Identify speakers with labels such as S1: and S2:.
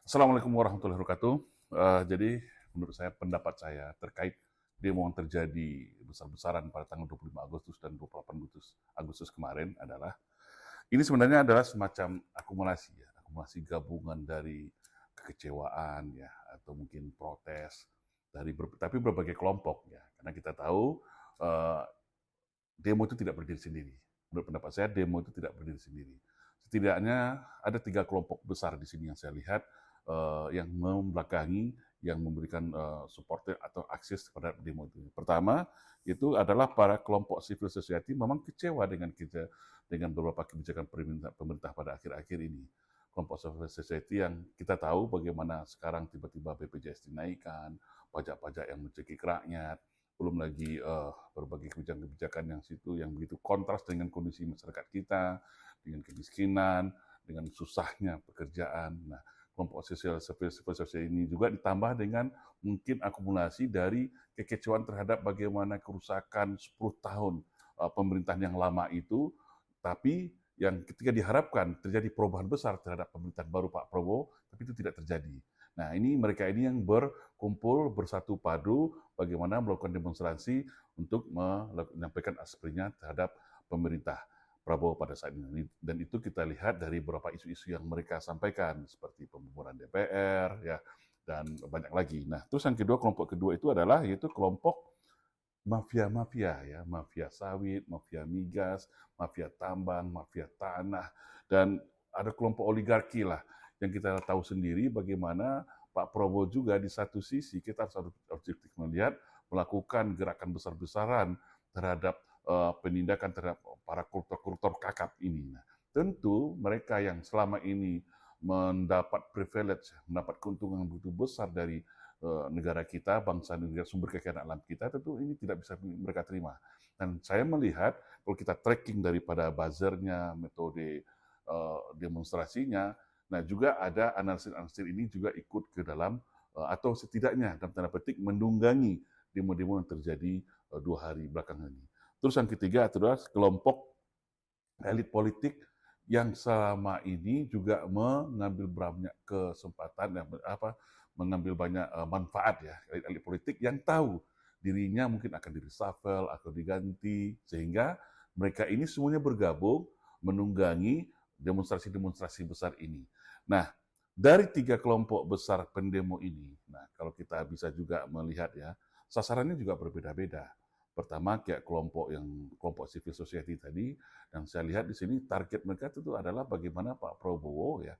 S1: Assalamualaikum warahmatullahi wabarakatuh. Jadi menurut saya, pendapat saya terkait demo yang terjadi besar-besaran pada tanggal 25 Agustus dan 28 Agustus kemarin adalah, ini sebenarnya adalah semacam akumulasi ya, akumulasi gabungan dari kekecewaan ya, atau mungkin protes dari tapi berbagai kelompok ya. Karena kita tahu eh, demo itu tidak berdiri sendiri. Menurut pendapat saya, demo itu tidak berdiri sendiri. Setidaknya ada 3 kelompok besar di sini yang saya lihat yang membelakangi, yang memberikan support atau akses kepada demo itu. Pertama, itu adalah para kelompok civil society memang kecewa dengan beberapa kebijakan pemerintah pada akhir-akhir ini. Kelompok civil society yang kita tahu bagaimana sekarang tiba-tiba BPJS dinaikkan, pajak-pajak yang mencekik rakyat, belum lagi berbagai kebijakan-kebijakan yang begitu kontras dengan kondisi masyarakat kita, dengan kemiskinan, dengan susahnya pekerjaan. Nah, kelompok civil society ini juga ditambah dengan mungkin akumulasi dari kekecewaan terhadap bagaimana kerusakan 10 tahun pemerintahan yang lama itu, tapi yang ketika diharapkan terjadi perubahan besar terhadap pemerintahan baru Pak Prabowo, tapi itu tidak terjadi. Nah, mereka ini yang berkumpul bersatu padu bagaimana melakukan demonstrasi untuk menyampaikan aspirasinya terhadap pemerintah Prabowo pada saat ini. Dan itu kita lihat dari beberapa isu-isu yang mereka sampaikan, seperti pembubaran DPR, ya, dan banyak lagi. Nah, terus yang kedua, kelompok kedua itu adalah yaitu kelompok mafia-mafia ya, mafia sawit, mafia migas, mafia tambang, mafia tanah, dan ada kelompok oligarki lah yang kita tahu sendiri bagaimana Pak Prabowo juga di satu sisi kita harus objektif melihat melakukan gerakan besar-besaran terhadap penindakan terhadap para koruptor-koruptor kakap ini. Nah, tentu mereka yang selama ini mendapat privilege, mendapat keuntungan yang begitu besar dari negara kita, bangsa negara, sumber kekayaan alam kita, tentu ini tidak bisa mereka terima. Dan saya melihat kalau kita tracking daripada buzzernya, metode demonstrasinya, nah juga ada analisis-analisis ini juga ikut ke dalam atau setidaknya dalam tanda petik menunggangi demo-demo yang terjadi 2 hari belakangan ini. Terus yang ketiga adalah kelompok elit politik yang selama ini juga mengambil banyak kesempatan, mengambil banyak manfaat ya, elit politik yang tahu dirinya mungkin akan di reshuffle atau diganti, sehingga mereka ini semuanya bergabung menunggangi demonstrasi-demonstrasi besar ini. Nah, dari 3 kelompok besar pendemo ini, nah kalau kita bisa juga melihat ya, sasarannya juga berbeda-beda. Pertama, kayak kelompok civil society tadi, yang saya lihat di sini target mereka itu adalah bagaimana Pak Prabowo ya